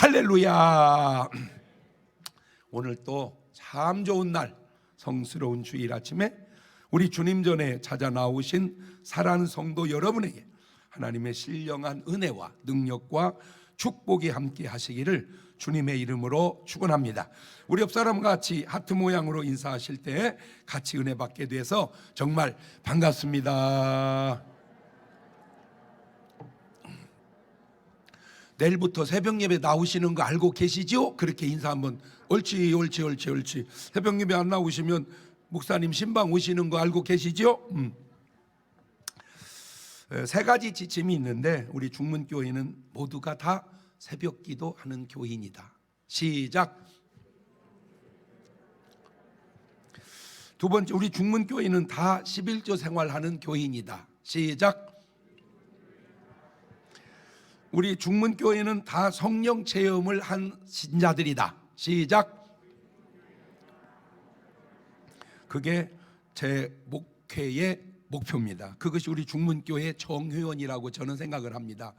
할렐루야. 오늘 또 참 좋은 날, 성스러운 주일 아침에 우리 주님 전에 찾아 나오신 사랑하는 성도 여러분에게 하나님의 신령한 은혜와 능력과 축복이 함께 하시기를 주님의 이름으로 축원합니다. 우리 옆 사람과 같이 하트 모양으로 인사하실 때 같이 은혜 받게 돼서 정말 반갑습니다. 내일부터 새벽 예배 나오시는 거 알고 계시죠? 그렇게 인사 한번. 옳지. 새벽 예배 안 나오시면 목사님 신방 오시는 거 알고 계시죠? 세 가지 지침이 있는데 우리 중문교회는 모두가 다 새벽 기도하는 교인이다. 시작. 두 번째, 우리 중문교회는 다 11조 생활하는 교인이다. 시작. 우리 중문교회는 다 성령 체험을 한 신자들이다. 시작. 그게 제 목회의 목표입니다. 그것이 우리 중문교회의 정회원이라고 저는 생각을 합니다.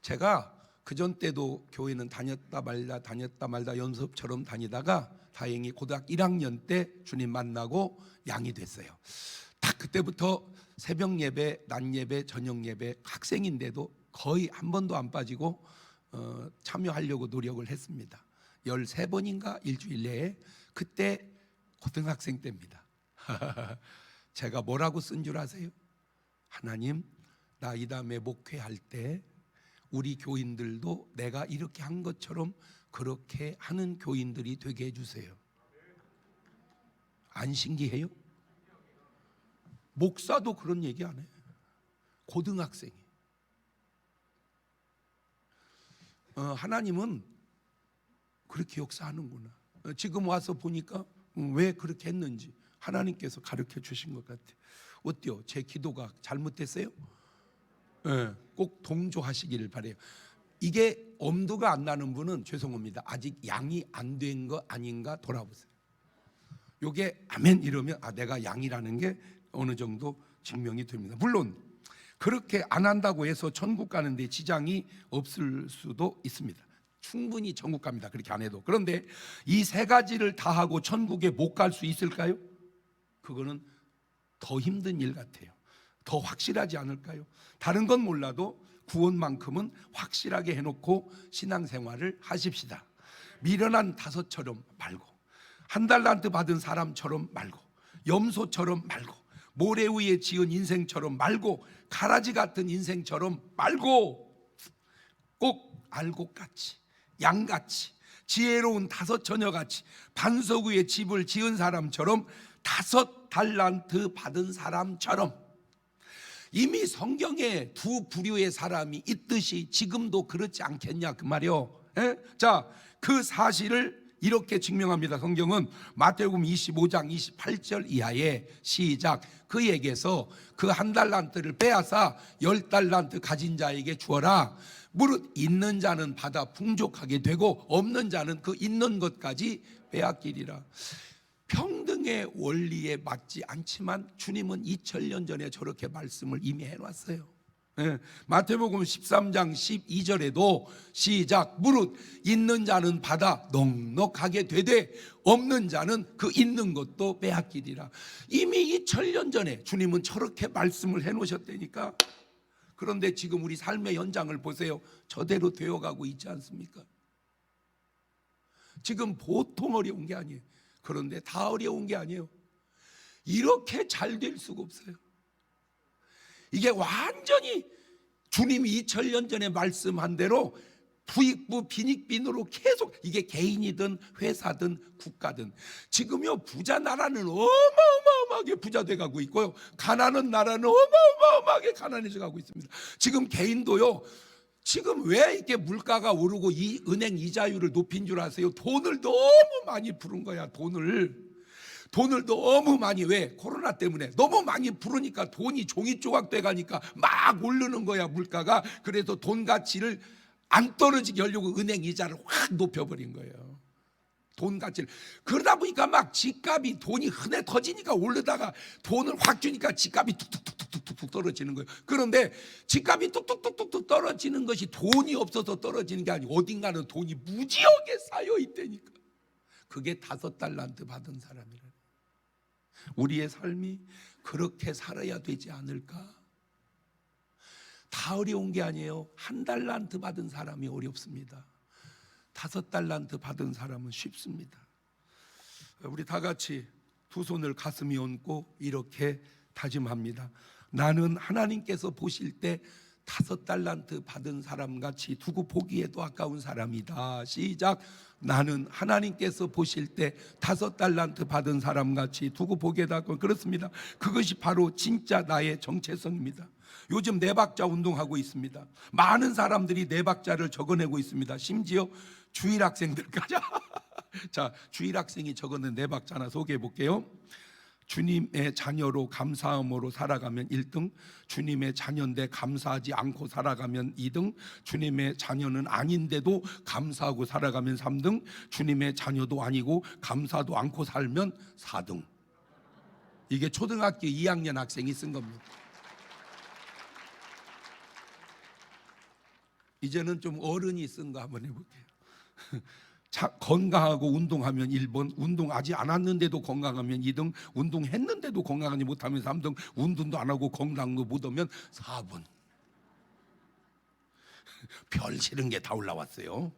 제가 그전 때도 교회는 다녔다 말다 연습처럼 다니다가 다행히 고등학교 1학년 때 주님 만나고 양이 됐어요. 딱 그때부터 새벽 예배, 낮 예배, 저녁 예배, 학생인데도 거의 한 번도 안 빠지고 참여하려고 노력을 했습니다. 13번인가 일주일 내에. 그때 고등학생 때입니다. 제가 뭐라고 쓴 줄 아세요? 하나님, 나 이 다음에 목회할 때 우리 교인들도 내가 이렇게 한 것처럼 그렇게 하는 교인들이 되게 해주세요. 안 신기해요? 목사도 그런 얘기 안 해. 고등학생이. 하나님은 그렇게 역사하는구나. 지금 와서 보니까 왜 그렇게 했는지 하나님께서 가르쳐 주신 것 같아요. 어때요? 제 기도가 잘못됐어요? 네, 꼭 동조하시기를 바래요. 이게 엄두가 안 나는 분은 죄송합니다. 아직 양이 안 된 거 아닌가 돌아보세요. 요게 아멘 이러면 내가 양이라는 게 어느 정도 증명이 됩니다. 물론 그렇게 안 한다고 해서 천국 가는데 지장이 없을 수도 있습니다. 충분히 천국 갑니다. 그렇게 안 해도. 그런데 이 세 가지를 다 하고 천국에 못 갈 수 있을까요? 그거는 더 힘든 일 같아요. 더 확실하지 않을까요? 다른 건 몰라도 구원만큼은 확실하게 해놓고 신앙생활을 하십시다. 미련한 다섯처럼 말고, 한 달란트 받은 사람처럼 말고, 염소처럼 말고, 모래 위에 지은 인생처럼 말고, 가라지 같은 인생처럼 말고, 꼭 알곡같이, 양같이, 지혜로운 다섯 처녀같이 반석 위에 집을 지은 사람처럼 5달란트 받은 사람처럼 이미 성경에 두 부류의 사람이 있듯이 지금도 그렇지 않겠냐 그 말이요. 자, 그 사실을 이렇게 증명합니다. 성경은 마태복음 25장 28절 이하에 시작. 그에게서 그 한 달란트를 빼앗아 10달란트 가진 자에게 주어라. 무릇 있는 자는 받아 풍족하게 되고 없는 자는 그 있는 것까지 빼앗기리라. 평등의 원리에 맞지 않지만 주님은 2000년 전에 저렇게 말씀을 이미 해놨어요. 마태복음 13장 12절에도 시작. 무릇 있는 자는 받아 넉넉하게 되되 없는 자는 그 있는 것도 빼앗기리라. 이미 2000년 전에 주님은 저렇게 말씀을 해놓으셨다니까. 그런데 지금 우리 삶의 현장을 보세요. 저대로 되어가고 있지 않습니까? 지금 보통 어려운 게 아니에요. 그런데 다 어려운 게 아니에요. 이렇게 잘 될 수가 없어요. 이게 완전히 주님이 2000년 전에 말씀한 대로 부익부 빈익빈으로 계속, 이게 개인이든 회사든 국가든 지금요 부자 나라는 어마어마하게 부자 돼가고 있고요, 가난한 나라는 어마어마하게 가난해져 가고 있습니다. 지금 개인도요, 지금 왜 이렇게 물가가 오르고 이 은행 이자율을 높인 줄 아세요? 돈을 너무 많이 부른 거야. 돈을 너무 많이. 왜? 코로나 때문에 너무 많이 부르니까 돈이 종이 조각 돼가니까 막 오르는 거야, 물가가. 그래서 돈 가치를 안 떨어지게 하려고 은행 이자를 확 높여버린 거예요. 돈 가치를. 그러다 보니까 막 집값이 돈이 흔해 터지니까 오르다가 돈을 확 주니까 집값이 뚝뚝뚝뚝뚝 떨어지는 거예요. 그런데 집값이 뚝뚝뚝뚝 떨어지는 것이 돈이 없어서 떨어지는 게 아니고 어딘가는 돈이 무지하게 쌓여 있다니까. 그게 5달란트 받은 사람이라. 우리의 삶이 그렇게 살아야 되지 않을까? 다 어려운 게 아니에요. 1달란트 받은 사람이 어렵습니다. 5달란트 받은 사람은 쉽습니다. 우리 다 같이 두 손을 가슴에 얹고 이렇게 다짐합니다. 나는 하나님께서 보실 때 5달란트 받은 사람 같이 두고 보기에도 아까운 사람이다. 시작. 나는 하나님께서 보실 때 5달란트 받은 사람 같이 두고 보기에도 아까운. 그렇습니다. 그것이 바로 진짜 나의 정체성입니다. 요즘 네 박자 운동하고 있습니다. 많은 사람들이 네 박자를 적어내고 있습니다. 심지어 주일 학생들까지. 자, 주일 학생이 적어낸 네 박자 하나 소개해 볼게요. 주님의 자녀로 감사함으로 살아가면 1등, 주님의 자녀인데 감사하지 않고 살아가면 2등, 주님의 자녀는 아닌데도 감사하고 살아가면 3등, 주님의 자녀도 아니고 감사도 않고 살면 4등. 이게 초등학교 2학년 학생이 쓴 겁니다. 이제는 좀 어른이 쓴 거 한번 해볼게요. 건강하고 운동하면 1번, 운동 아직 안 했는데도 건강하면 2등, 운동했는데도 건강하지 못하면 3등, 운동도 안 하고 건강도 못 하면 4번. 별 싫은 게 다 올라왔어요.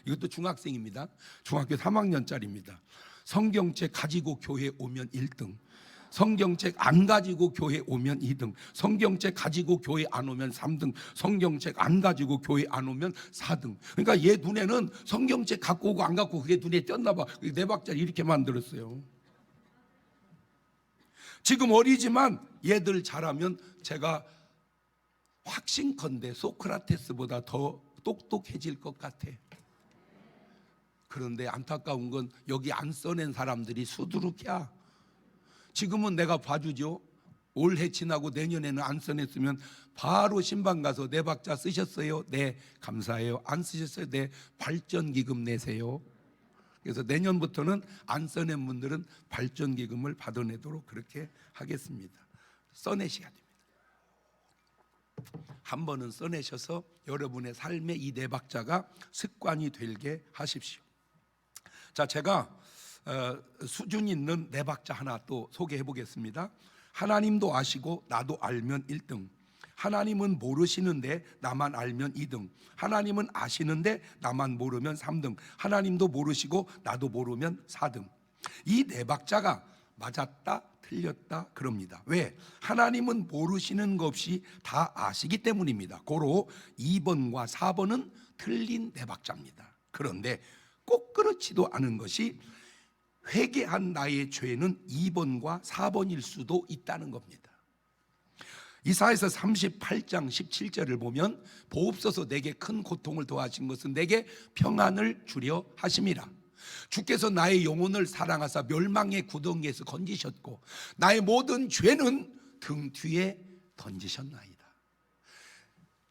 이것도 중학생입니다. 중학교 3학년짜리입니다. 성경책 가지고 교회 오면 1등, 성경책 안 가지고 교회 오면 2등, 성경책 가지고 교회 안 오면 3등, 성경책 안 가지고 교회 안 오면 4등. 그러니까 얘 눈에는 성경책 갖고 오고 안 갖고 그게 눈에 띄었나 봐. 네 박자를 이렇게 만들었어요. 지금 어리지만 얘들 잘하면 제가 확신컨대 소크라테스보다 더 똑똑해질 것 같아. 그런데 안타까운 건 여기 안 써낸 사람들이 수두룩이야. 지금은 내가 봐주죠. 올해 지나고 내년에는 안 써냈으면 바로 신방 가서 네 박자 쓰셨어요? 네, 감사해요. 안 쓰셨어요? 네, 발전기금 내세요. 그래서 내년부터는 안 써낸 분들은 발전기금을 받아내도록 그렇게 하겠습니다. 써내셔야 됩니다. 한 번은 써내셔서 여러분의 삶의 이 네 박자가 습관이 되게 하십시오. 자, 제가 수준 있는 네 박자 하나 또 소개해 보겠습니다. 하나님도 아시고 나도 알면 1등, 하나님은 모르시는데 나만 알면 2등, 하나님은 아시는데 나만 모르면 3등, 하나님도 모르시고 나도 모르면 4등. 이 네 박자가 맞았다 틀렸다 그럽니다. 왜? 하나님은 모르시는 것 없이 다 아시기 때문입니다. 고로 2번과 4번은 틀린 네 박자입니다. 그런데 꼭 그렇지도 않은 것이 회개한 나의 죄는 2번과 4번일 수도 있다는 겁니다. 이사야서 38장 17절을 보면 보옵소서 내게 큰 고통을 더하신 것은 내게 평안을 주려 하심이라. 주께서 나의 영혼을 사랑하사 멸망의 구덩이에서 건지셨고 나의 모든 죄는 등 뒤에 던지셨나이다.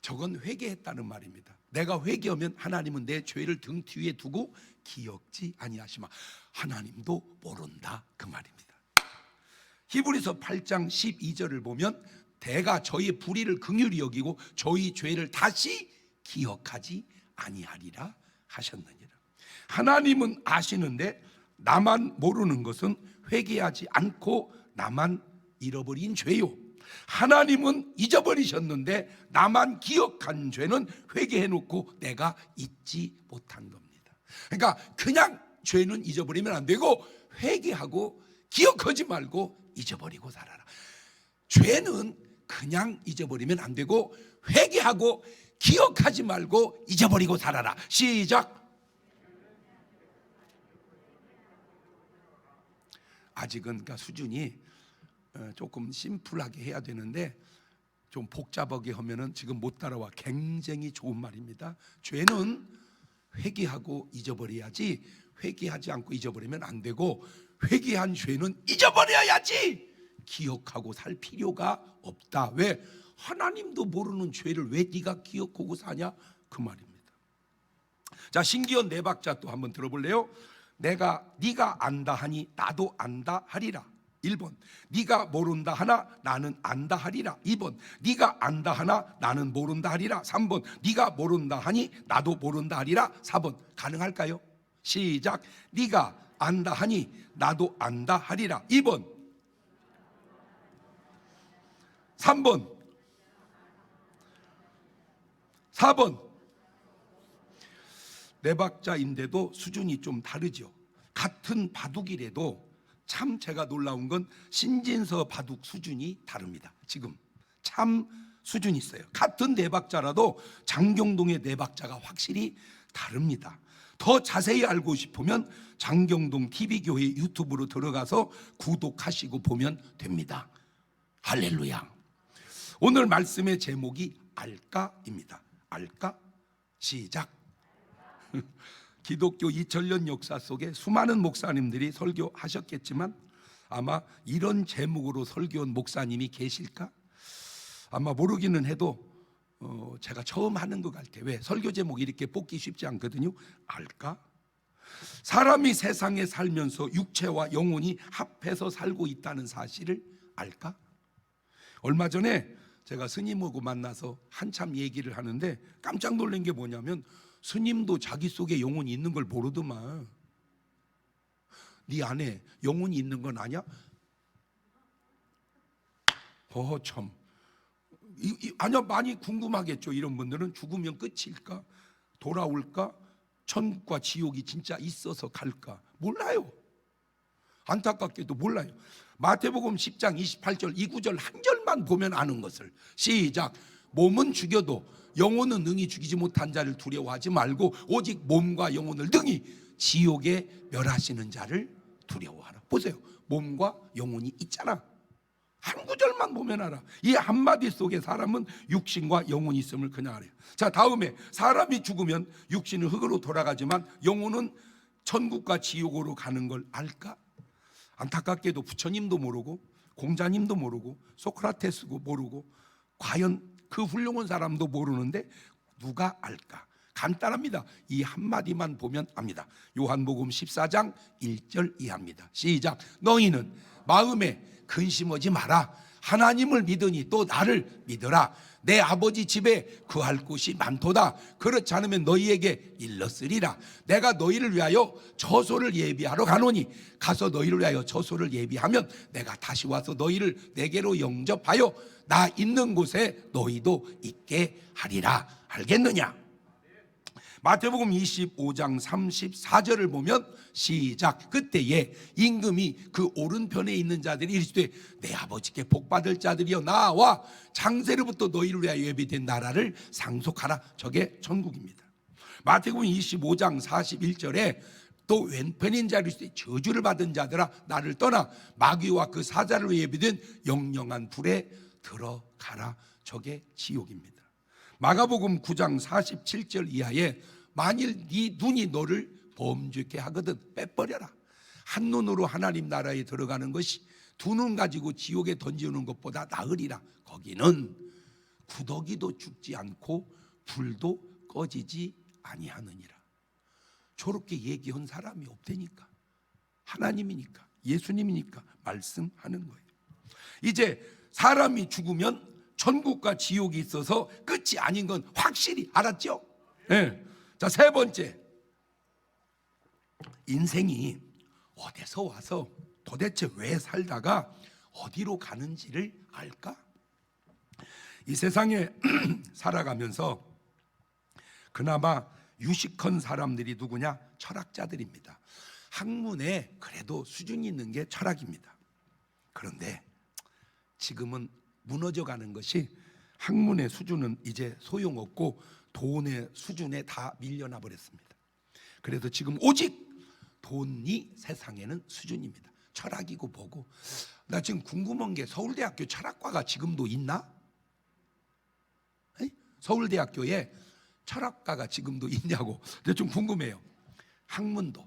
저건 회개했다는 말입니다. 내가 회개하면 하나님은 내 죄를 등 뒤에 두고 기억지 아니하시마. 하나님도 모른다 그 말입니다. 히브리서 8장 12절을 보면 대가 저희 불의를 긍휼히 여기고 저희 죄를 다시 기억하지 아니하리라 하셨느니라. 하나님은 아시는데 나만 모르는 것은 회개하지 않고 나만 잃어버린 죄요. 하나님은 잊어버리셨는데 나만 기억한 죄는 회개해놓고 내가 잊지 못한 겁니다. 그러니까 그냥 죄는 잊어버리면 안 되고 회개하고 기억하지 말고 잊어버리고 살아라. 죄는 그냥 잊어버리면 안 되고 회개하고 기억하지 말고 잊어버리고 살아라. 시작. 아직은 그러니까 수준이 조금 심플하게 해야 되는데 좀 복잡하게 하면은 지금 못 따라와. 굉장히 좋은 말입니다. 죄는 회개하고 잊어버려야지 회개하지 않고 잊어버리면 안 되고 회개한 죄는 잊어버려야지 기억하고 살 필요가 없다. 왜? 하나님도 모르는 죄를 왜 네가 기억하고 사냐 그 말입니다. 자, 신기한 네 박자 또 한번 들어볼래요? 네가 안다 하니 나도 안다 하리라. 1번, 네가 모른다 하나 나는 안다 하리라. 2번, 네가 안다 하나 나는 모른다 하리라. 3번, 네가 모른다 하니 나도 모른다 하리라. 4번, 가능할까요? 시작. 네가 안다 하니 나도 안다 하리라. 2번, 3번, 4번. 네 박자인데도 수준이 좀 다르죠. 같은 바둑이라도 참 제가 놀라운 건 신진서 바둑 수준이 다릅니다. 지금 참 수준이 있어요. 같은 네 박자라도 장경동의 네 박자가 확실히 다릅니다. 더 자세히 알고 싶으면 장경동 TV교회 유튜브로 들어가서 구독하시고 보면 됩니다. 할렐루야. 오늘 말씀의 제목이 알까입니다. 알까? 시작. 기독교 2000년 역사 속에 수많은 목사님들이 설교하셨겠지만 아마 이런 제목으로 설교한 목사님이 계실까? 아마 모르기는 해도 제가 처음 하는 것 같아요. 왜? 설교 제목이 이렇게 뽑기 쉽지 않거든요. 알까? 사람이 세상에 살면서 육체와 영혼이 합해서 살고 있다는 사실을 알까? 얼마 전에 제가 스님하고 만나서 한참 얘기를 하는데 깜짝 놀란 게 뭐냐면 스님도 자기 속에 영혼이 있는 걸 모르더만. 네 안에 영혼이 있는 건 아냐? 참. 아니야, 많이 궁금하겠죠. 이런 분들은 죽으면 끝일까? 돌아올까? 천국과 지옥이 진짜 있어서 갈까? 몰라요. 안타깝게도 몰라요. 마태복음 10장 28절 이 구절 한 절만 보면 아는 것을. 시작. 몸은 죽여도 영혼은 능히 죽이지 못한 자를 두려워하지 말고 오직 몸과 영혼을 능히 지옥에 멸하시는 자를 두려워하라. 보세요. 몸과 영혼이 있잖아. 한 구절만 보면 알아. 이 한마디 속에 사람은 육신과 영혼이 있음을 그냥 알아요. 자, 다음에 사람이 죽으면 육신은 흙으로 돌아가지만 영혼은 천국과 지옥으로 가는 걸 알까? 안타깝게도 부처님도 모르고 공자님도 모르고 소크라테스도 모르고 과연 그 훌륭한 사람도 모르는데 누가 알까? 간단합니다. 이 한마디만 보면 압니다. 요한복음 14장 1절 이하입니다. 시작. 너희는 마음에 근심하지 마라. 하나님을 믿으니 또 나를 믿으라. 내 아버지 집에 거할 곳이 많도다. 그렇지 않으면 너희에게 일렀으리라. 내가 너희를 위하여 처소를 예비하러 가노니 가서 너희를 위하여 처소를 예비하면 내가 다시 와서 너희를 내게로 영접하여 나 있는 곳에 너희도 있게 하리라. 알겠느냐? 마태복음 25장 34절을 보면 시작. 그때에 임금이 그 오른편에 있는 자들이 이르시되 내 아버지께 복받을 자들이여 나와 창세로부터 너희를 위하여 예비된 나라를 상속하라. 저게 천국입니다. 마태복음 25장 41절에 또 왼편인 자를 이르시되 저주를 받은 자들아 나를 떠나 마귀와 그 사자를 예비된 영영한 불에 들어가라. 저게 지옥입니다. 마가복음 9장 47절 이하에 만일 네 눈이 너를 범죄케 하거든 빼버려라. 한 눈으로 하나님 나라에 들어가는 것이 두 눈 가지고 지옥에 던지는 것보다 나으리라. 거기는 구더기도 죽지 않고 불도 꺼지지 아니하느니라. 저렇게 얘기한 사람이 없다니까. 하나님이니까 예수님이니까 말씀하는 거예요. 이제 사람이 죽으면 천국과 지옥이 있어서 끝이 아닌 건 확실히 알았죠? 네. 자, 세 번째. 인생이 어디서 와서 도대체 왜 살다가 어디로 가는지를 알까? 이 세상에 살아가면서 그나마 유식한 사람들이 누구냐? 철학자들입니다. 학문에 그래도 수준이 있는 게 철학입니다. 그런데 지금은 무너져가는 것이 학문의 수준은 이제 소용없고 돈의 수준에 다 밀려나 버렸습니다. 그래서 지금 오직 돈이 세상에는 수준입니다. 철학이고 뭐고. 나 지금 궁금한 게 서울대학교 철학과가 지금도 있나? 서울대학교에 철학과가 지금도 있냐고 좀 궁금해요. 학문도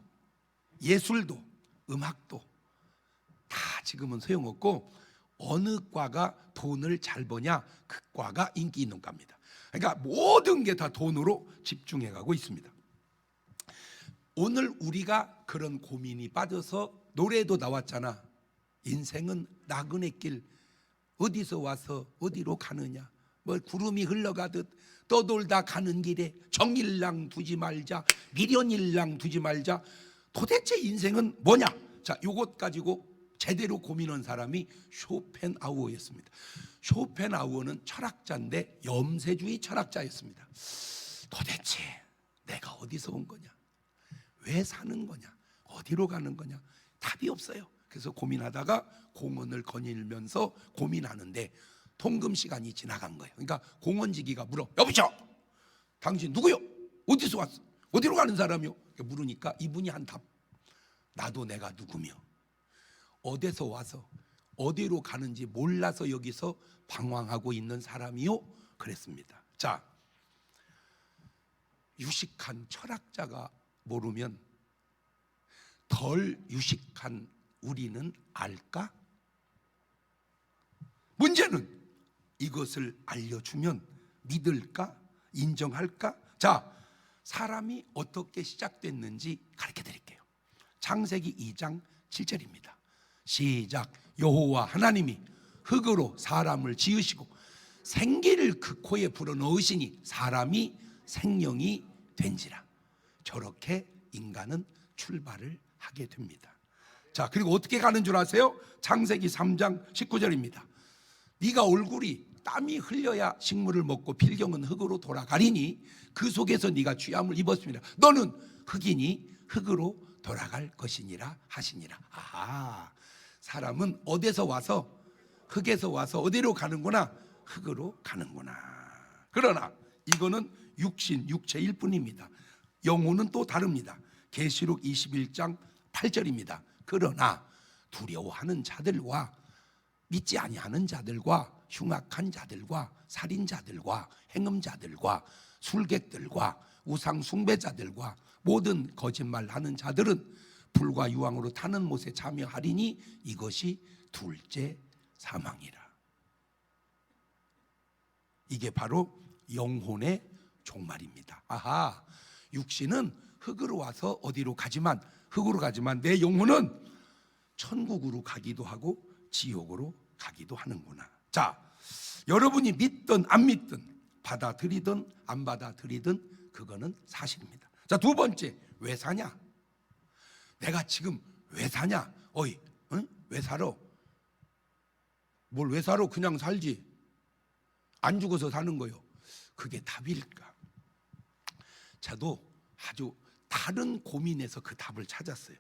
예술도 음악도 다 지금은 소용없고 어느 과가 돈을 잘 버냐 그 과가 인기 있는 과입니다. 그러니까 모든 게 다 돈으로 집중해 가고 있습니다. 오늘 우리가 그런 고민이 빠져서 노래도 나왔잖아. 인생은 나그네 길, 어디서 와서 어디로 가느냐, 뭐 구름이 흘러가듯 떠돌다 가는 길에 정일랑 두지 말자, 미련일랑 두지 말자. 도대체 인생은 뭐냐? 자, 요것 가지고 제대로 고민한 사람이 쇼펜하우어였습니다. 쇼펜하우어는 철학자인데 염세주의 철학자였습니다. 도대체 내가 어디서 온 거냐, 왜 사는 거냐, 어디로 가는 거냐, 답이 없어요. 그래서 고민하다가 공원을 거닐면서 고민하는데 통금 시간이 지나간 거예요. 그러니까 공원지기가 물어, 여보셔, 당신 누구요? 어디서 왔어? 어디로 가는 사람이요? 물으니까 이분이 한 답, 나도 내가 누구며 어디서 와서 어디로 가는지 몰라서 여기서 방황하고 있는 사람이요, 그랬습니다. 자, 유식한 철학자가 모르면 덜 유식한 우리는 알까? 문제는 이것을 알려주면 믿을까? 인정할까? 자, 사람이 어떻게 시작됐는지 가르쳐 드릴게요. 창세기 2장 7절입니다. 시작. 여호와 하나님이 흙으로 사람을 지으시고 생기를 그 코에 불어넣으시니 사람이 생명이 된지라. 저렇게 인간은 출발을 하게 됩니다. 자, 그리고 어떻게 가는 줄 아세요? 창세기 3장 19절입니다. 네가 얼굴이 땀이 흘려야 식물을 먹고 필경은 흙으로 돌아가리니 그 속에서 네가 취함을 입었습니다. 너는 흙이니 흙으로 돌아갈 것이니라 하시니라. 아하, 사람은 어디서 와서, 흙에서 와서 어디로 가는구나? 흙으로 가는구나. 그러나 이거는 육신, 육체일 뿐입니다. 영혼은 또 다릅니다. 계시록 21장 8절입니다. 그러나 두려워하는 자들과 믿지 아니하는 자들과 흉악한 자들과 살인자들과 행음자들과 술객들과 우상 숭배자들과 모든 거짓말하는 자들은 불과 유황으로 타는 못에 참여하리니 이것이 둘째 사망이라. 이게 바로 영혼의 종말입니다. 아하, 육신은 흙으로 와서 어디로 가지만, 흙으로 가지만 내 영혼은 천국으로 가기도 하고 지옥으로 가기도 하는구나. 자, 여러분이 믿든 안 믿든, 받아들이든 안 받아들이든 그거는 사실입니다. 자, 두 번째, 왜 사냐? 내가 지금 왜 사냐? 어이, 응? 왜 살아? 뭘 왜 살아? 그냥 살지. 안 죽어서 사는 거요. 그게 답일까? 저도 아주 다른 고민에서 그 답을 찾았어요.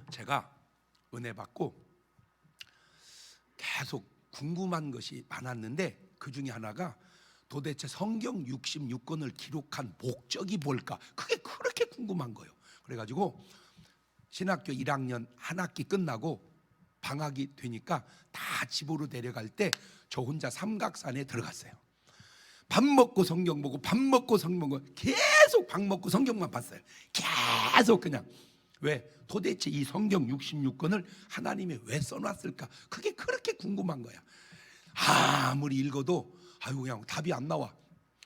제가 은혜 받고 계속 궁금한 것이 많았는데 그 중에 하나가 도대체 성경 66권을 기록한 목적이 뭘까? 그게 그렇게 궁금한 거예요. 그래가지고 신학교 1학년 한 학기 끝나고 방학이 되니까 다 집으로 내려갈 때 저 혼자 삼각산에 들어갔어요. 밥 먹고 성경 보고, 밥 먹고 성경 보고, 계속 밥 먹고 성경만 봤어요. 계속 그냥. 왜? 도대체 이 성경 66권을 하나님이 왜 써놨을까? 그게 그렇게 궁금한 거야. 아무리 읽어도 그냥 답이 안 나와.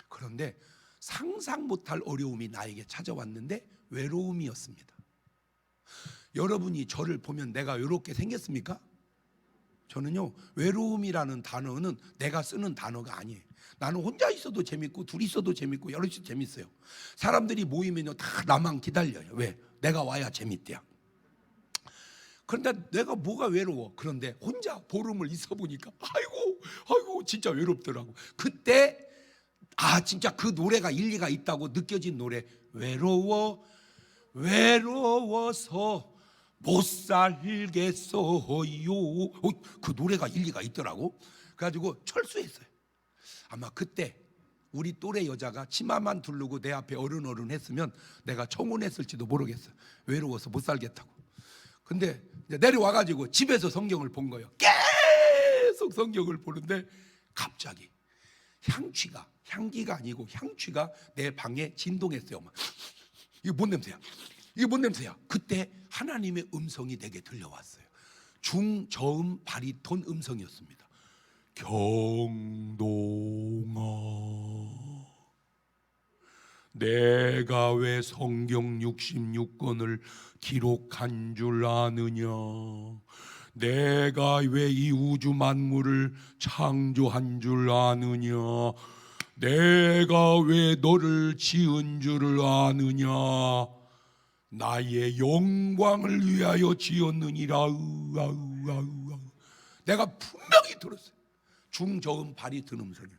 그런데 상상 못할 어려움이 나에게 찾아왔는데 외로움이었습니다. 여러분이 저를 보면 내가 이렇게 생겼습니까? 저는요, 외로움이라는 단어는 내가 쓰는 단어가 아니에요. 나는 혼자 있어도 재밌고 둘이 있어도 재밌고 여럿이 재밌어요. 사람들이 모이면요 다 나만 기다려요. 왜? 내가 와야 재밌대요. 그런데 내가 뭐가 외로워? 그런데 혼자 보름을 있어 보니까 아이고 진짜 외롭더라고. 그때 진짜 그 노래가 일리가 있다고 느껴진 노래, 외로워서 못 살겠어요. 그 노래가 일리가 있더라고. 그래가지고 철수했어요. 아마 그때 우리 또래 여자가 치마만 두르고 내 앞에 어른어른 했으면 내가 청혼했을지도 모르겠어요. 외로워서 못 살겠다고. 근데 내려와가지고 집에서 성경을 본 거예요. 계속 성경을 보는데 갑자기 향기가 아니고 향취가 내 방에 진동했어요. 이게 뭔 냄새야? 이게 뭔 냄새야? 그때 하나님의 음성이 내게 들려왔어요. 중저음 바리톤 음성이었습니다. 경동아 내가 왜 성경 66권을 기록한 줄 아느냐? 내가 왜 이 우주 만물을 창조한 줄 아느냐? 내가 왜 너를 지은 줄을 아느냐? 나의 영광을 위하여 지었느니라. 내가 분명히 들었어요. 중저음 발이 드는 소리를.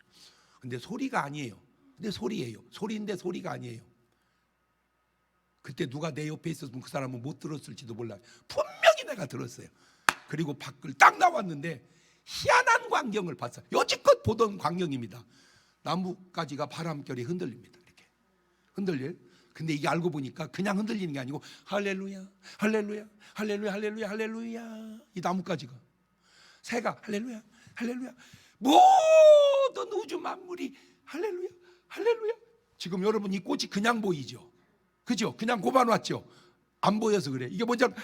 근데 소리가 아니에요. 근데 소리예요. 소리인데 소리가 아니에요. 그때 누가 내 옆에 있었으면 그 사람은 못 들었을지도 몰라요. 분명히 내가 들었어요. 그리고 밖을 딱 나왔는데 희한한 광경을 봤어요. 여지껏 보던 광경입니다. 나뭇가지가 바람결에 흔들립니다. 이렇게 흔들려요. 근데 이게 알고 보니까 그냥 흔들리는 게 아니고 할렐루야, 할렐루야, 할렐루야, 할렐루야, 할렐루야. 이 나뭇가지가 새가 할렐루야, 할렐루야. 모든 우주 만물이 할렐루야, 할렐루야. 지금 여러분 이 꽃이 그냥 보이죠? 그죠? 그냥 꼽아놨죠? 안 보여서 그래. 이게 뭔지 알아요?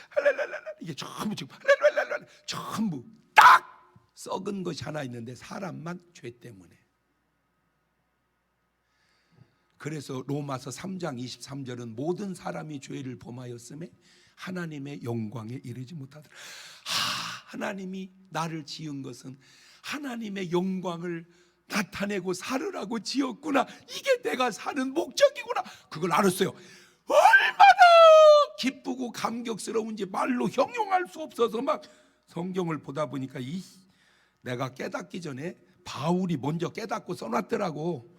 할렐루야, 이게 전부 지금 할렐루야, 전부 딱 썩은 것이 하나 있는데 사람만 죄 때문에. 그래서 로마서 3장 23절은 모든 사람이 죄를 범하였음에 하나님의 영광에 이르지 못하더라. 하나님이 나를 지은 것은 하나님의 영광을 나타내고 살으라고 지었구나. 이게 내가 사는 목적이구나. 그걸 알았어요. 얼마나 기쁘고 감격스러운지 말로 형용할 수 없어서 막 성경을 보다 보니까 내가 깨닫기 전에 바울이 먼저 깨닫고 써놨더라고.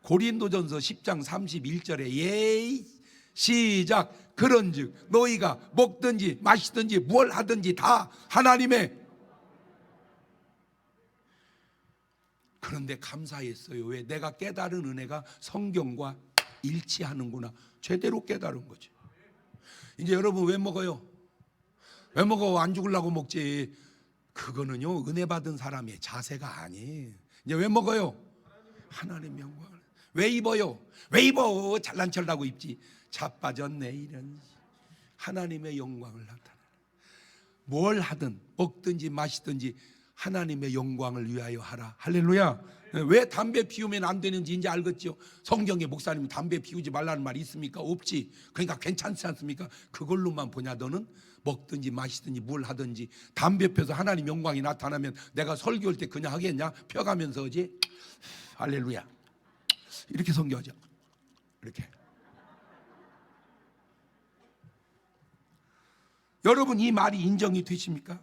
고린도전서 10장 31절에 예이 시작 그런즉 너희가 먹든지 마시든지 뭘 하든지 다 하나님의. 그런데 감사했어요. 왜? 내가 깨달은 은혜가 성경과 일치하는구나. 제대로 깨달은 거지. 이제 여러분 왜 먹어요? 왜 먹어? 안 죽으려고 먹지. 그거는요 은혜 받은 사람의 자세가 아니에요. 이제 왜 먹어요? 하나님 영광을. 왜 입어요? 왜 입어? 잘난 척하고 입지. 자빠졌네 이런. 하나님의 영광을 나타내. 뭘 하든 먹든지 마시든지 하나님의 영광을 위하여 하라. 할렐루야. 왜 담배 피우면 안 되는지 이제 알겠죠? 성경에 목사님이 담배 피우지 말라는 말이 있습니까? 없지. 그러니까 괜찮지 않습니까? 그걸로만 보냐 너는? 먹든지 마시든지 뭘 하든지 담배 펴서 하나님 영광이 나타나면 내가 설교할 때 그냥 하겠냐? 펴가면서 어제 할렐루야 이렇게 성교하죠. 이렇게. 여러분 이 말이 인정이 되십니까?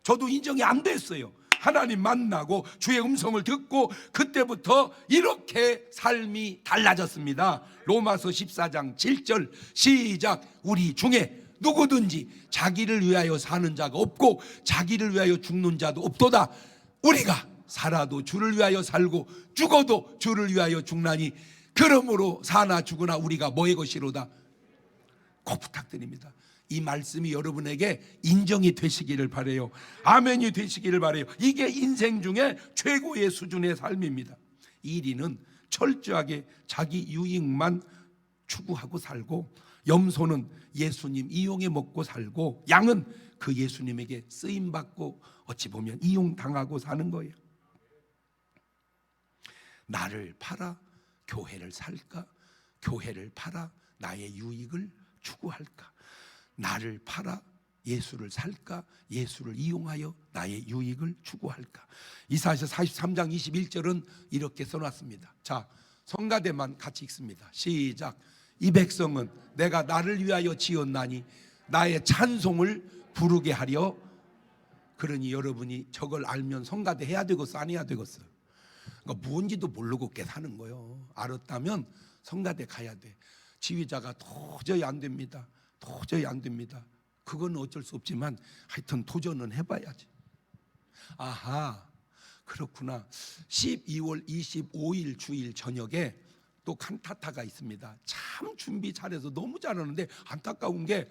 저도 인정이 안 됐어요. 하나님 만나고 주의 음성을 듣고 그때부터 이렇게 삶이 달라졌습니다. 로마서 14장 7절 시작. 우리 중에 누구든지 자기를 위하여 사는 자가 없고 자기를 위하여 죽는 자도 없도다. 우리가 살아도 주를 위하여 살고 죽어도 주를 위하여 죽나니 그러므로 사나 죽으나 우리가 뭐의 것이로다. 꼭 부탁드립니다. 이 말씀이 여러분에게 인정이 되시기를 바라요. 아멘이 되시기를 바라요. 이게 인생 중에 최고의 수준의 삶입니다. 이리는 철저하게 자기 유익만 추구하고 살고, 염소는 예수님 이용해 먹고 살고, 양은 그 예수님에게 쓰임받고 어찌 보면 이용당하고 사는 거예요. 나를 팔아 교회를 살까? 교회를 팔아 나의 유익을 추구할까? 나를 팔아 예수를 살까? 예수를 이용하여 나의 유익을 추구할까? 이사야서 43장 21절은 이렇게 써놨습니다. 자, 성가대만 같이 읽습니다. 시작. 이 백성은 내가 나를 위하여 지었나니 나의 찬송을 부르게 하려. 그러니 여러분이 저걸 알면 성가대 해야 되겠어, 안 해야 되겠어? 그러니까 뭔지도 모르고 깨사는 거예요. 알았다면 성가대 가야 돼. 지휘자가 도저히 안 됩니다. 도저히 안 됩니다. 그건 어쩔 수 없지만 하여튼 도전은 해봐야지. 아하, 그렇구나. 12월 25일 주일 저녁에 또 칸타타가 있습니다. 참 준비 잘해서 너무 잘하는데 안타까운 게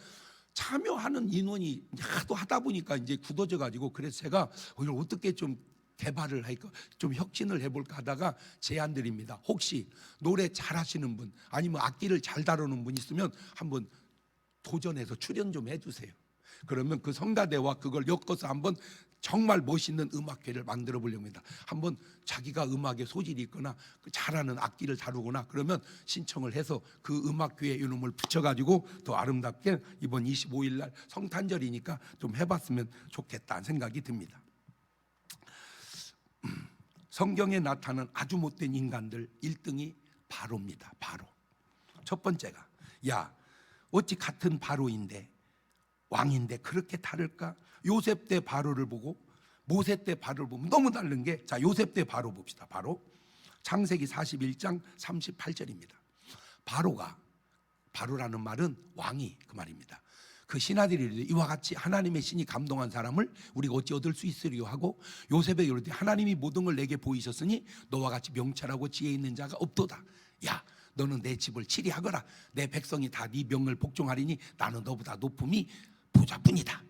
참여하는 인원이 하도 하다 보니까 이제 굳어져 가지고, 그래서 제가 이걸 어떻게 좀 개발을 할까, 좀 혁신을 해볼까 하다가 제안 드립니다. 혹시 노래 잘하시는 분 아니면 악기를 잘 다루는 분 있으면 한번 도전해서 출연 좀 해주세요. 그러면 그 성가대와 그걸 엮어서 한번 정말 멋있는 음악회를 만들어 보려고 합니다. 한번 자기가 음악에 소질이 있거나 잘하는 악기를 다루거나 그러면 신청을 해서 그 음악회에 이놈을 붙여가지고 더 아름답게 이번 25일 날 성탄절이니까 좀 해봤으면 좋겠다는 생각이 듭니다. 성경에 나타난 아주 못된 인간들 1등이 바로입니다. 바로. 첫 번째가, 야, 어찌 같은 바로인데 왕인데 그렇게 다를까? 요셉 때 바로를 보고 모세 때 바로를 보면 너무 다른 게, 자, 요셉 때 바로 봅시다. 바로 창세기 41장 38절입니다. 바로라는 말은 왕이 그 말입니다. 그 신하들이 이와 같이 하나님의 신이 감동한 사람을 우리가 어찌 얻을 수 있으리요 하고, 요셉에게 이르되 하나님이 모든 걸 내게 보이셨으니 너와 같이 명철하고 지혜 있는 자가 없도다. 야, 너는 내 집을 치리하거라. 내 백성이 다 네 명을 복종하리니 나는 너보다 높음이 부자뿐이다.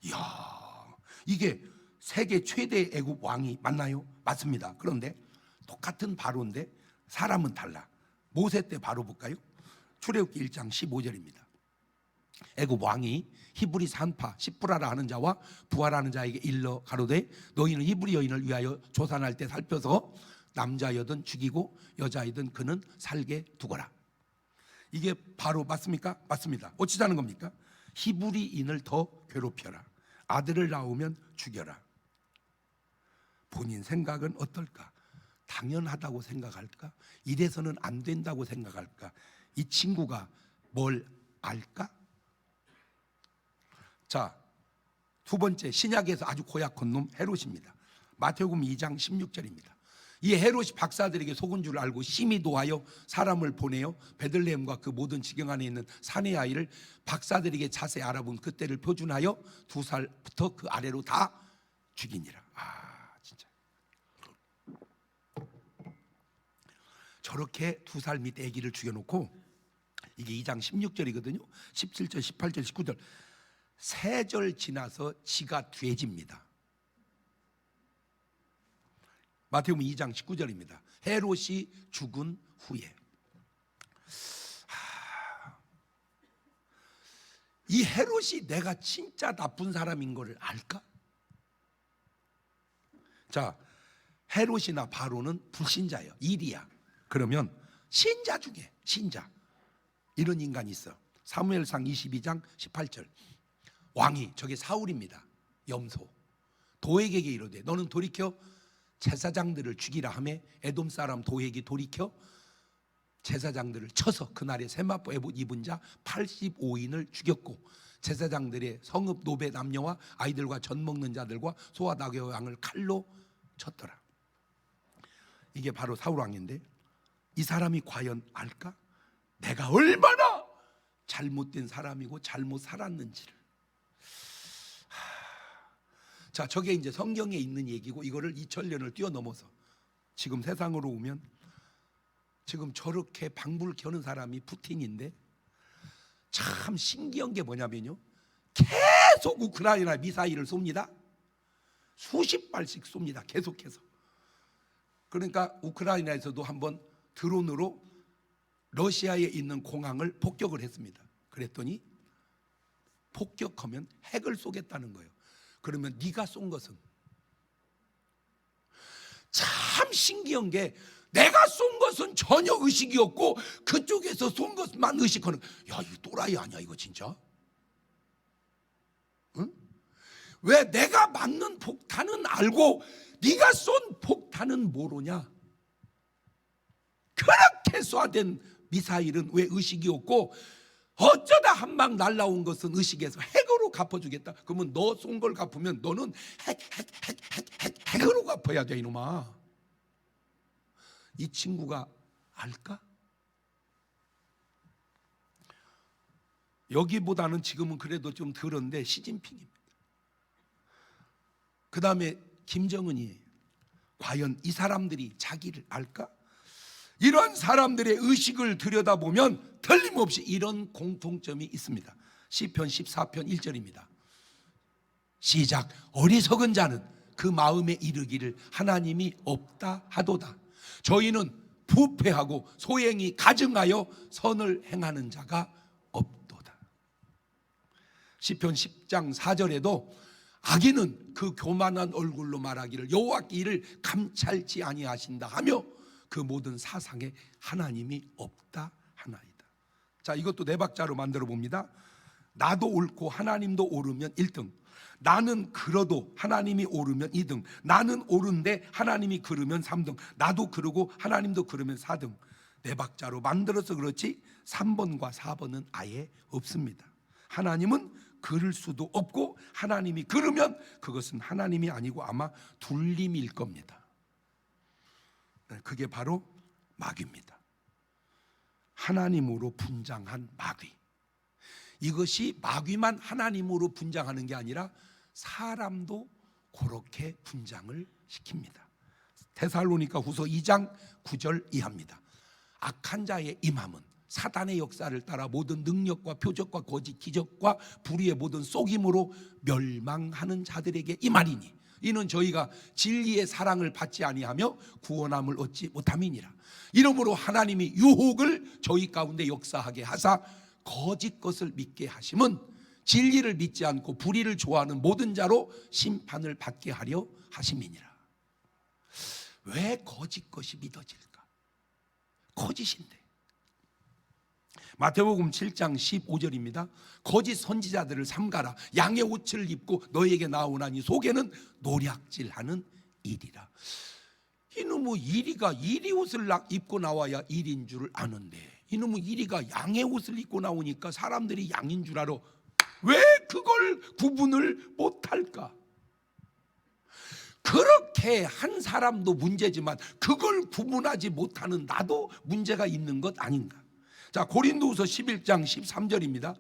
이야, 이게 세계 최대 애국 왕이 맞나요? 맞습니다. 그런데 똑같은 바로인데 사람은 달라. 모세 때 바로 볼까요? 출애굽기 1장 15절입니다. 애굽 왕이 히브리 산파 시프라라 하는 자와 부하라는 자에게 일러 가로되 너희는 히브리 여인을 위하여 조산할 때 살펴서 남자여든 죽이고 여자이든 그는 살게 두거라. 이게 바로 맞습니까? 맞습니다. 어찌자는 겁니까? 히브리인을 더 괴롭혀라. 아들을 낳으면 죽여라. 본인 생각은 어떨까? 당연하다고 생각할까? 이래서는 안 된다고 생각할까? 이 친구가 뭘 알까? 자, 두 번째, 신약에서 아주 고약한 놈 헤롯입니다. 마태복음 2장 16절입니다. 이 헤롯이 박사들에게 속은 줄 알고 심히 도하여 사람을 보내어 베들레헴과 그 모든 지경 안에 있는 사내 아이를 박사들에게 자세히 알아본 그때를 표준하여 2살부터 그 아래로 다 죽이니라. 아, 진짜 저렇게 2살 밑 아기를 죽여놓고, 이게 2장 16절이거든요 17절, 18절, 19절 3절 지나서 지가 돼집니다. 마태복음 2장 19절입니다. 헤롯이 죽은 후에 이 헤롯이 내가 진짜 나쁜 사람인 것을 알까? 자, 헤롯이나 바로는 불신자예요. 일이야. 그러면 신자 중에 신자 이런 인간이 있어. 사무엘상 22장 18절 왕이, 저게 사울입니다. 염소 도액에게 이르되 너는 돌이켜 제사장들을 죽이라 하매 에돔 사람 도액이 돌이켜 제사장들을 쳐서 그날에 세마포 에봇 입은 자 85인을 죽였고 제사장들의 성읍 노베 남녀와 아이들과 젖 먹는 자들과 소와 낙의 양을 칼로 쳤더라. 이게 바로 사울 왕인데 이 사람이 과연 알까? 내가 얼마나 잘못된 사람이고 잘못 살았는지를. 자, 저게 이제 성경에 있는 얘기고 이거를 2000년을 뛰어넘어서 지금 세상으로 오면 지금 저렇게 방불 켜는 사람이 푸틴인데, 참 신기한 게 뭐냐면요, 계속 우크라이나 미사일을 쏩니다. 수십 발씩 쏩니다. 계속해서. 그러니까 우크라이나에서도 한번 드론으로 러시아에 있는 공항을 폭격을 했습니다. 그랬더니 폭격하면 핵을 쏘겠다는 거예요. 그러면 네가 쏜 것은, 참 신기한 게 내가 쏜 것은 전혀 의식이 없고 그쪽에서 쏜 것만 의식하는. 야, 이거 또라이 아니야 이거 진짜? 응? 왜 내가 맞는 폭탄은 알고 네가 쏜 폭탄은 모르냐? 그렇게 쏴댄 미사일은 왜 의식이 없고 어쩌다 한 방 날라온 것은 의식해서 핵으로 갚아주겠다. 그러면 너 쏜 걸 갚으면 너는 핵으로 갚아야 돼 이놈아. 이 친구가 알까? 여기보다는 지금은 그래도 좀 덜한데 시진핑입니다. 그 다음에 김정은이에요. 과연 이 사람들이 자기를 알까? 이런 사람들의 의식을 들여다보면 틀림없이 이런 공통점이 있습니다. 시편 14편 1절입니다. 시작. 어리석은 자는 그 마음에 이르기를 하나님이 없다 하도다. 저희는 부패하고 소행이 가증하여 선을 행하는 자가 없도다. 시편 10장 4절에도 악인은 그 교만한 얼굴로 말하기를 여호와께 이를 감찰지 아니하신다 하며 그 모든 사상에 하나님이 없다 하나이다. 자, 이것도 네 박자로 만들어 봅니다. 나도 옳고 하나님도 옳으면 1등, 나는 그러도 하나님이 옳으면 2등, 나는 옳은데 하나님이 그르면 3등, 나도 그러고 하나님도 그르면 4등. 네 박자로 만들어서 그렇지 3번과 4번은 아예 없습니다. 하나님은 그를 수도 없고 하나님이 그르면 그것은 하나님이 아니고 아마 둘림일 겁니다. 그게 바로 마귀입니다. 하나님으로 분장한 마귀. 이것이 마귀만 하나님으로 분장하는 게 아니라 사람도 그렇게 분장을 시킵니다. 데살로니가 후서 2장 9절 이하입니다. 악한 자의 임함은 사단의 역사를 따라 모든 능력과 표적과 거짓 기적과 불의의 모든 속임으로 멸망하는 자들에게 임하리니 이는 저희가 진리의 사랑을 받지 아니하며 구원함을 얻지 못함이니라. 이러므로 하나님이 유혹을 저희 가운데 역사하게 하사 거짓 것을 믿게 하심은 진리를 믿지 않고 불의를 좋아하는 모든 자로 심판을 받게 하려 하심이니라. 왜 거짓 것이 믿어질까? 거짓인데. 마태복음 7장 15절입니다. 거짓 선지자들을 삼가라. 양의 옷을 입고 너에게 나오나니 속에는 노략질하는 일이라. 이놈의 이리가 이리 옷을 입고 나와야 일인 줄 아는데 이놈의 이리가 양의 옷을 입고 나오니까 사람들이 양인 줄 알아. 왜 그걸 구분을 못할까? 그렇게 한 사람도 문제지만 그걸 구분하지 못하는 나도 문제가 있는 것 아닌가? 자, 고린도후서 11장 13절입니다.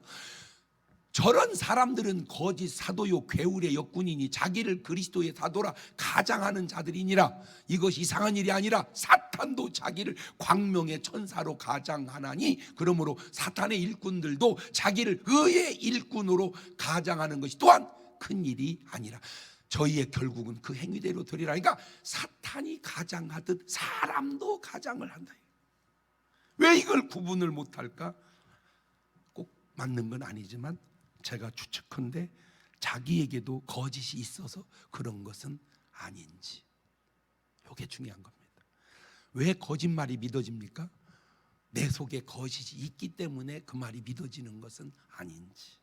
저런 사람들은 거짓 사도요 괴울의 역군이니 자기를 그리스도의 사도라 가장하는 자들이니라. 이것이 이상한 일이 아니라 사탄도 자기를 광명의 천사로 가장하나니 그러므로 사탄의 일꾼들도 자기를 의의 일꾼으로 가장하는 것이 또한 큰 일이 아니라 저희의 결국은 그 행위대로 되리라. 그러니까 사탄이 가장하듯 사람도 가장을 한다. 왜 이걸 구분을 못할까? 꼭 맞는 건 아니지만 제가 추측컨대 자기에게도 거짓이 있어서 그런 것은 아닌지. 이게 중요한 겁니다. 왜 거짓말이 믿어집니까? 내 속에 거짓이 있기 때문에 그 말이 믿어지는 것은 아닌지.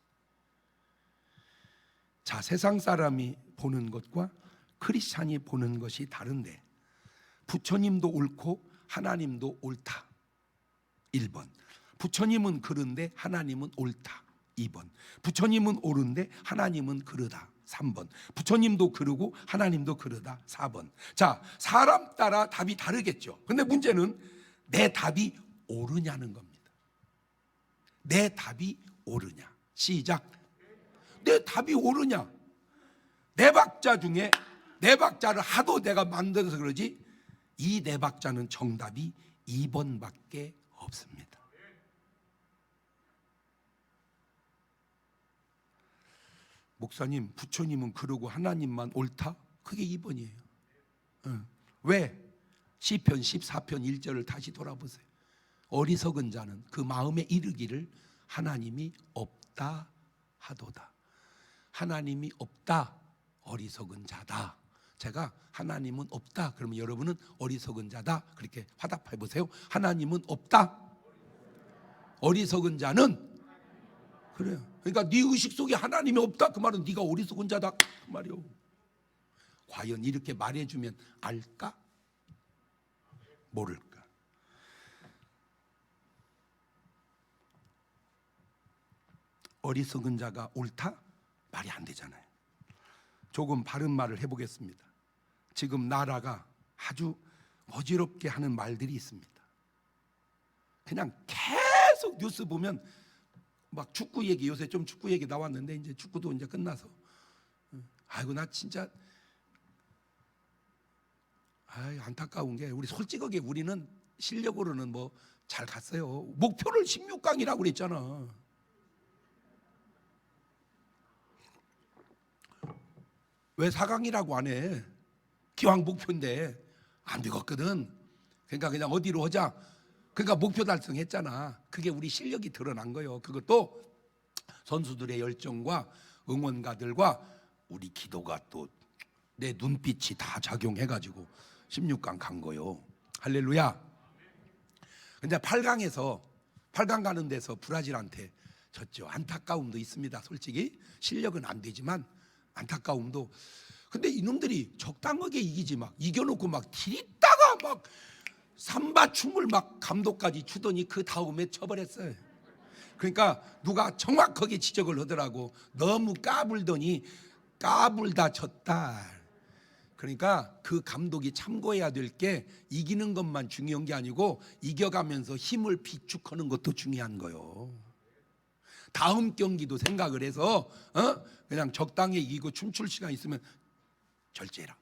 자, 세상 사람이 보는 것과 크리스찬이 보는 것이 다른데 부처님도 옳고 하나님도 옳다. 1번. 부처님은 그른데 하나님은 옳다. 2번. 부처님은 옳은데 하나님은 그르다. 3번. 부처님도 그르고 하나님도 그르다. 4번. 자, 사람 따라 답이 다르겠죠. 근데 문제는 내 답이 옳으냐는 겁니다. 내 답이 옳으냐. 시작. 내 답이 옳으냐. 네 박자 중에 네 박자를 하도 내가 만들어서 그러지 이 네 박자는 정답이 2번밖에 없습니다. 목사님, 부처님은 그러고 하나님만 옳다? 그게 2번이에요. 왜? 시편 14편 1절을 다시 돌아보세요. 어리석은 자는 그 마음에 이르기를 하나님이 없다 하도다. 하나님이 없다, 어리석은 자다. 제가 하나님은 없다 그러면 여러분은 어리석은 자다 그렇게 화답해 보세요. 하나님은 없다, 어리석은 자는. 그래요. 그러니까 네 의식 속에 하나님이 없다 그 말은 네가 어리석은 자다 그 말이요. 과연 이렇게 말해주면 알까? 모를까? 어리석은 자가 옳다? 말이 안 되잖아요. 조금 바른 말을 해보겠습니다. 지금 나라가 아주 어지럽게 하는 말들이 있습니다. 그냥 계속 뉴스 보면 막 축구 얘기, 요새 좀 축구 얘기 나왔는데 이제 축구도 이제 끝나서 아이고 나 진짜 안타까운 게 우리 솔직하게 우리는 실력으로는 뭐 잘 갔어요. 목표를 16강이라고 그랬잖아. 왜 4강이라고 안 해? 기왕 목표인데 안 되겠거든. 그러니까 그냥 어디로 하자. 그러니까 목표 달성했잖아. 그게 우리 실력이 드러난 거예요. 그것도 선수들의 열정과 응원가들과 우리 기도가 또 내 눈빛이 다 작용해가지고 16강 간 거요. 할렐루야. 근데 8강 가는 데서 브라질한테 졌죠. 안타까움도 있습니다. 솔직히 실력은 안 되지만 안타까움도. 근데 이놈들이 적당하게 이기지, 막 이겨놓고 막 디리다가 막 삼바춤을 막 감독까지 주더니 그 다음에 쳐버렸어요. 그러니까 누가 정확하게 지적을 하더라고. 너무 까불더니 까불다 졌다. 그러니까 그 감독이 참고해야 될 게 이기는 것만 중요한 게 아니고 이겨가면서 힘을 비축하는 것도 중요한 거요. 다음 경기도 생각을 해서 그냥 적당히 이기고 춤출 시간 있으면 절제해라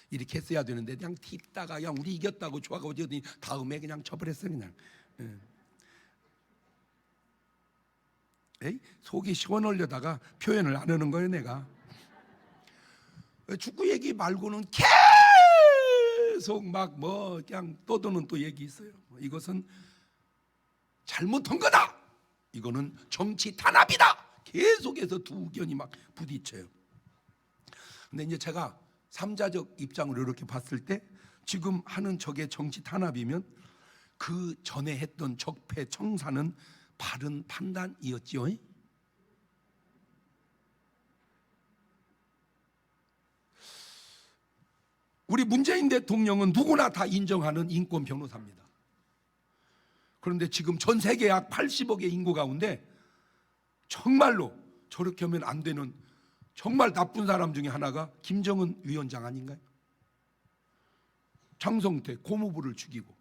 이렇게 했어야 되는데 그냥 튀다가 그냥 우리 이겼다고 좋아하고 어쩌더니 다음에 그냥 쳐버렸어 그냥. 에이, 속이 시원하려다가 표현을 안 하는 거예요 내가. 축구 얘기 말고는 계속 막 뭐 그냥 떠도는 또 얘기 있어요. 이것은 잘못한 거다, 이거는 정치 탄압이다, 계속해서 두 의견이 막 부딪혀요. 근데 이제 제가 삼자적 입장으로 이렇게 봤을 때 지금 하는 저게 정치 탄압이면 그 전에 했던 적폐 청산은 바른 판단이었지요. 우리 문재인 대통령은 누구나 다 인정하는 인권 변호사입니다. 그런데 지금 전 세계 약 80억의 인구 가운데 정말로 저렇게 하면 안 되는 정말 나쁜 사람 중에 하나가 김정은 위원장 아닌가요? 장성태 고모부를 죽이고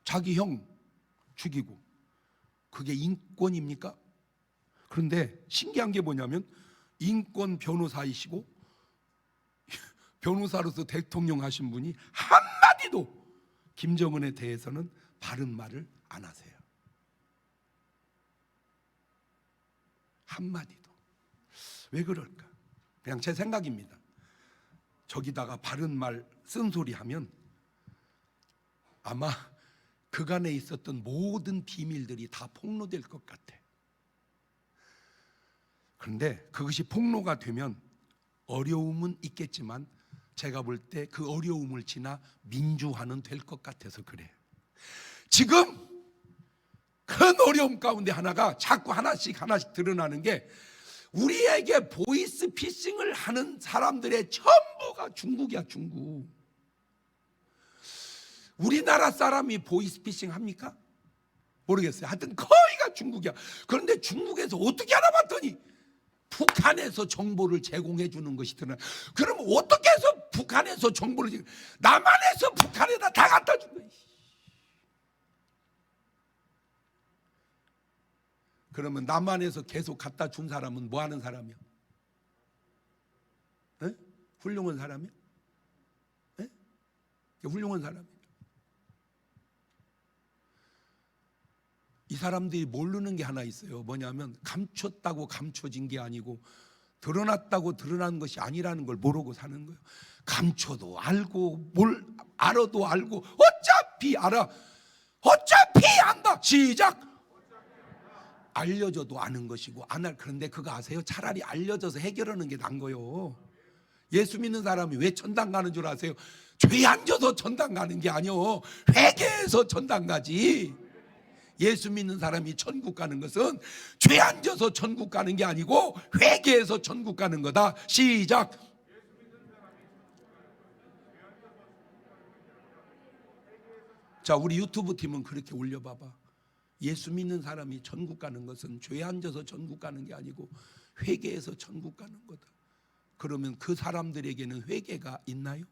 자기 형 죽이고, 그게 인권입니까? 그런데 신기한 게 뭐냐면 인권 변호사이시고 변호사로서 대통령 하신 분이 한마디도 김정은에 대해서는 바른 말을 안 하세요. 한마디도. 왜 그럴까? 그냥 제 생각입니다. 저기다가 바른 말 쓴소리 하면 아마 그간에 있었던 모든 비밀들이 다 폭로될 것 같아. 그런데 그것이 폭로가 되면 어려움은 있겠지만 제가 볼 때 그 어려움을 지나 민주화는 될 것 같아서 그래. 지금 큰 어려움 가운데 하나가 자꾸 하나씩 드러나는 게 우리에게 보이스피싱을 하는 사람들의 전부가 중국이야, 중국. 우리나라 사람이 보이스피싱 합니까? 모르겠어요. 하여튼 거의가 중국이야. 그런데 중국에서 어떻게 알아봤더니 북한에서 정보를 제공해 주는 것이 드러나. 그럼 어떻게 해서 북한에서 정보를 남한에서 북한에다 다 갖다 준 거야. 그러면 남한에서 계속 갖다 준 사람은 뭐 하는 사람이야? 에? 훌륭한 사람이야? 에? 훌륭한 사람이야. 이 사람들이 모르는 게 하나 있어요. 뭐냐면 감췄다고 감춰진 게 아니고 드러났다고 드러난 것이 아니라는 걸 모르고 사는 거예요. 감춰도 알고 뭘 알아도 알고 어차피 알아. 어차피 안다. 시작. 알려줘도 아는 것이고 안 알. 그런데 그거 아세요? 차라리 알려줘서 해결하는 게 나은 거예요. 예수 믿는 사람이 왜 천당 가는 줄 아세요? 죄 안 져서 천당 가는 게 아니요, 회개해서 천당 가지. 예수 믿는 사람이 천국 가는 것은 죄 안 져서 천국 가는 게 아니고 회개해서 천국 가는 거다. 시작. 자, 우리 유튜브 팀은 그렇게 올려봐봐. 예수 믿는 사람이 천국 가는 것은 죄 안 져서 천국 가는 게 아니고 회개해서 천국 가는 거다. 그러면 그 사람들에게는 회개가 있나요?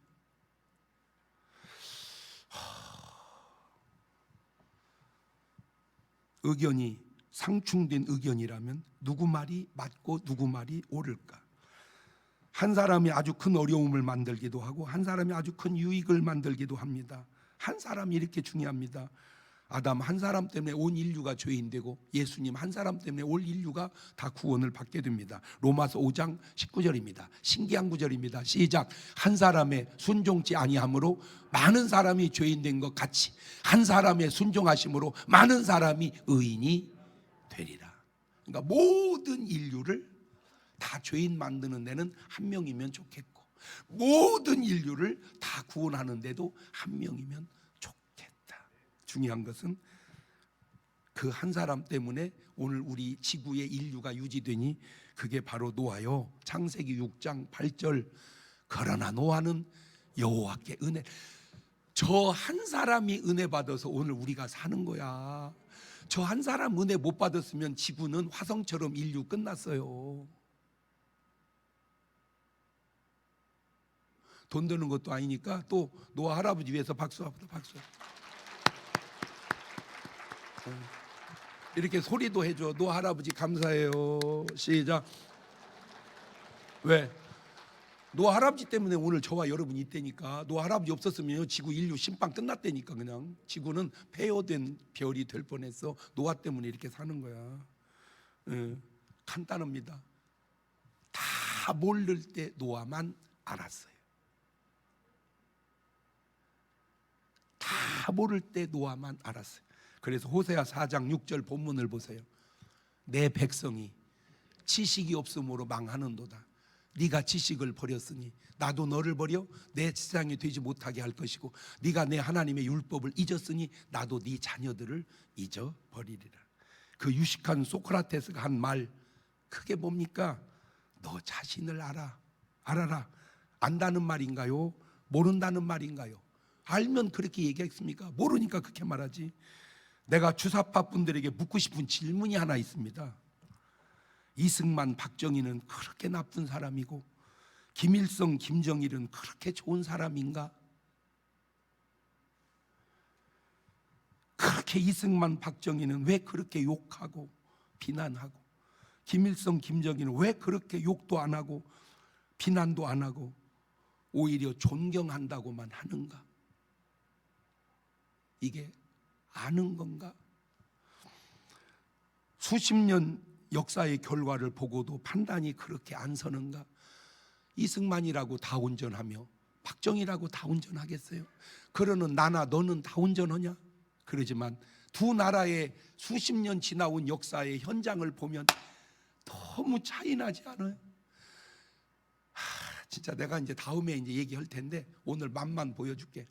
의견이 상충된 의견이라면 누구 말이 맞고 누구 말이 옳을까? 한 사람이 아주 큰 어려움을 만들기도 하고 한 사람이 아주 큰 유익을 만들기도 합니다. 한 사람이 이렇게 중요합니다. 아담 한 사람 때문에 온 인류가 죄인 되고 예수님 한 사람 때문에 올 인류가 다 구원을 받게 됩니다. 로마서 5장 19절입니다. 신기한 구절입니다. 시작. 한 사람의 순종치 아니함으로 많은 사람이 죄인 된 것 같이 한 사람의 순종하심으로 많은 사람이 의인이 되리라. 그러니까 모든 인류를 다 죄인 만드는 데는 한 명이면 좋겠고, 모든 인류를 다 구원하는데도 한 명이면 좋겠다. 중요한 것은 그 한 사람 때문에 오늘 우리 지구의 인류가 유지되니 그게 바로 노아요. 창세기 6장 8절, 그러나 노아는 여호와께 은혜, 저 한 사람이 은혜 받아서 오늘 우리가 사는 거야. 저 한 사람 은혜 못 받았으면 지구는 화성처럼 인류 끝났어요. 돈 드는 것도 아니니까 또 노아 할아버지 위해서 박수 합니다. 박수. 이렇게 소리도 해줘. 노아 할아버지 감사해요. 시작. 왜? 노아 할아버지 때문에 오늘 저와 여러분이 있다니까. 노아 할아버지 없었으면 지구 인류 신방 끝났다니까. 그냥 지구는 폐허된 별이 될 뻔했어. 노아 때문에 이렇게 사는 거야. 간단합니다. 다 모를 때 노아만 알았어요. 다 모를 때 노아만 알았어요. 그래서 호세아 4장 6절 본문을 보세요. 내 백성이 지식이 없음으로 망하는도다. 네가 지식을 버렸으니 나도 너를 버려 내 지상이 되지 못하게 할 것이고, 네가 내 하나님의 율법을 잊었으니 나도 네 자녀들을 잊어버리리라. 그 유식한 소크라테스가 한 말, 그게 뭡니까? 너 자신을 알아라. 안다는 말인가요? 모른다는 말인가요? 알면 그렇게 얘기했습니까? 모르니까 그렇게 말하지. 내가 주사파 분들에게 묻고 싶은 질문이 하나 있습니다. 이승만, 박정희는 그렇게 나쁜 사람이고 김일성, 김정일은 그렇게 좋은 사람인가? 그렇게 이승만, 박정희는 왜 그렇게 욕하고 비난하고, 김일성, 김정일은 왜 그렇게 욕도 안 하고 비난도 안 하고 오히려 존경한다고만 하는가? 이게 아는 건가? 수십 년 역사의 결과를 보고도 판단이 그렇게 안 서는가? 이승만이라고 다 운전하며 박정희라고 다 운전하겠어요? 그러는 나나 너는 다 운전하냐? 그러지만 두 나라의 수십 년 지나온 역사의 현장을 보면 너무 차이 나지 않아요? 진짜 내가 이제 다음에 이제 얘기할 텐데 오늘 맛만 보여줄게.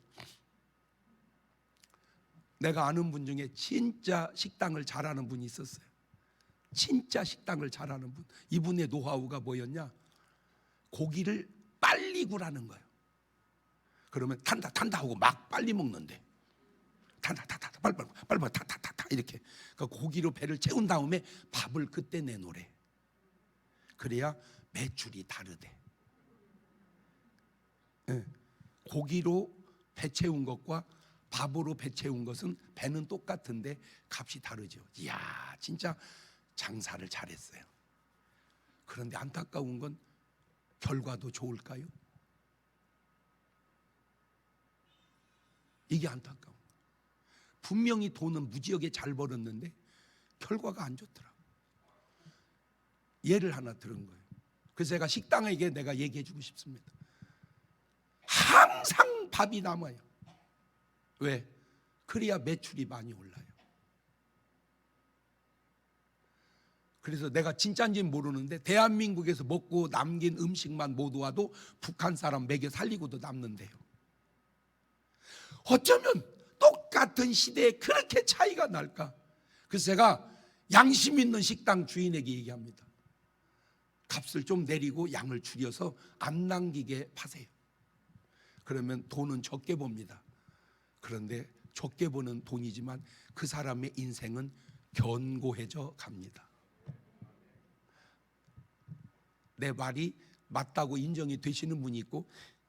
내가 아는 분 중에 진짜 식당을 잘하는 분이 있었어요. 진짜 식당을 잘하는 분. 이분의 노하우가 뭐였냐? 고기를 빨리 구라는 거예요. 그러면 탄다 하고 막 빨리 먹는데, 탄다 빨리 타타타타 이렇게. 그러니까 고기로 배를 채운 다음에 밥을 그때 내놓으래. 그래야 매출이 다르대. 고기로 배 채운 것과 밥으로 배 채운 것은 배는 똑같은데 값이 다르죠. 이야, 진짜 장사를 잘했어요. 그런데 안타까운 건 결과도 좋을까요? 이게 안타까운 거예요. 분명히 돈은 무지하게 잘 벌었는데 결과가 안 좋더라고요. 예를 하나 들은 거예요. 그래서 제가 식당에게 내가 얘기해 주고 싶습니다. 항상 밥이 남아요. 왜? 그래야 매출이 많이 올라요. 그래서 내가 진짜인지는 모르는데 대한민국에서 먹고 남긴 음식만 모두 북한 사람 먹여 살리고도 남는데요. 어쩌면 똑같은 시대에 그렇게 차이가 날까? 그래서 제가 양심 있는 식당 주인에게 얘기합니다. 값을 좀 내리고 양을 줄여서 안 남기게 파세요. 그러면 돈은 적게 봅니다. 그런데 적게 버는 돈이지만 그 사람의 인생은 견고해져 갑니다. 내 말이 맞다고 인정이 되시는 분이 있고,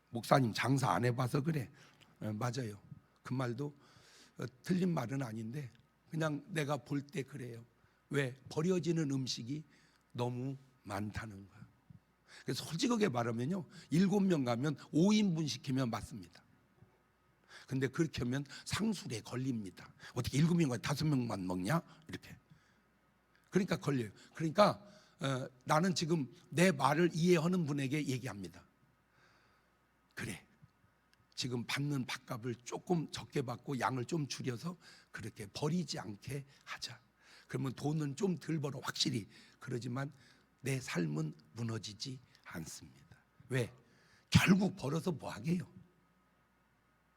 목사님 장사 안 해봐서 그래. 맞아요. 그 말도 틀린 말은 아닌데 그냥 내가 볼 때 그래요. 왜? 버려지는 음식이 너무 많다는 거야. 그래서 솔직하게 말하면요, 7명 가면 5인분 시키면 맞습니다. 근데 그렇게 하면 상술에 걸립니다. 어떻게 7명과 5명만 먹냐? 이렇게. 그러니까 걸려요. 그러니까 나는 지금 내 말을 이해하는 분에게 얘기합니다. 그래, 지금 받는 밥값을 조금 적게 받고 양을 좀 줄여서 그렇게 버리지 않게 하자. 그러면 돈은 좀 덜 벌어, 확실히. 그러지만 내 삶은 무너지지 않습니다. 왜? 결국 벌어서 뭐 하게요?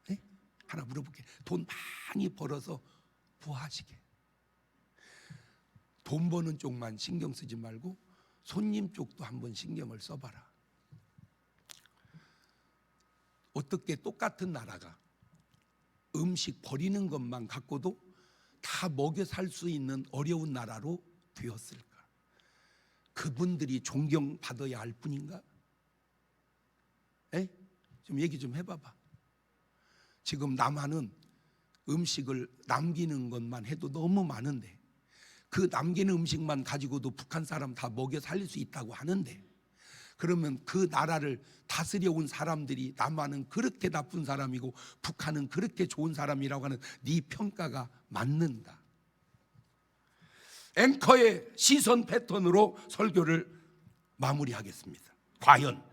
네? 하나 물어볼게요. 돈 많이 벌어서 뭐 하시게? 돈 버는 쪽만 신경 쓰지 말고 손님 쪽도 한번 신경을 써봐라. 어떻게 똑같은 나라가 음식 버리는 것만 갖고도 다 먹여 살 수 있는 어려운 나라로 되었을까? 그분들이 존경받아야 할 뿐인가? 에? 좀 얘기 좀 해봐봐. 지금 남한은 음식을 남기는 것만 해도 너무 많은데 그 남기는 음식만 가지고도 북한 사람 다 먹여 살릴 수 있다고 하는데, 그러면 그 나라를 다스려 온 사람들이 남한은 그렇게 나쁜 사람이고 북한은 그렇게 좋은 사람이라고 하는 네 평가가 맞는다. 앵커의 시선 패턴으로 설교를 마무리하겠습니다. 과연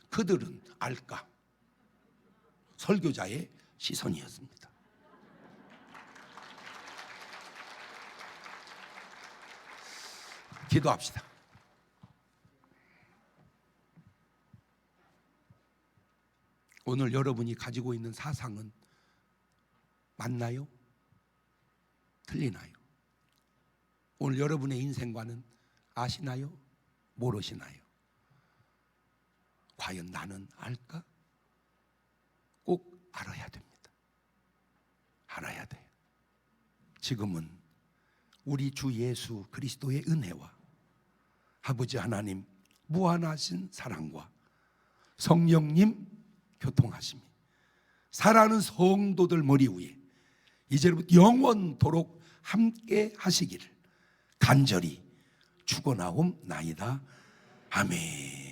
그들은 알까? 설교자의 시선이었습니다. 기도합시다. 오늘 여러분이 가지고 있는 사상은 맞나요? 틀리나요? 오늘 여러분의 인생관은 아시나요? 모르시나요? 과연 나는 알까? 꼭 알아야 됩니다. 알아야 돼요. 지금은 우리 주 예수 그리스도의 은혜와 아버지 하나님 무한하신 사랑과 성령님 교통하심이 사랑하는 성도들 머리 위에 이제부터 영원토록 함께 하시기를 간절히 축원하옵나이다. 아멘.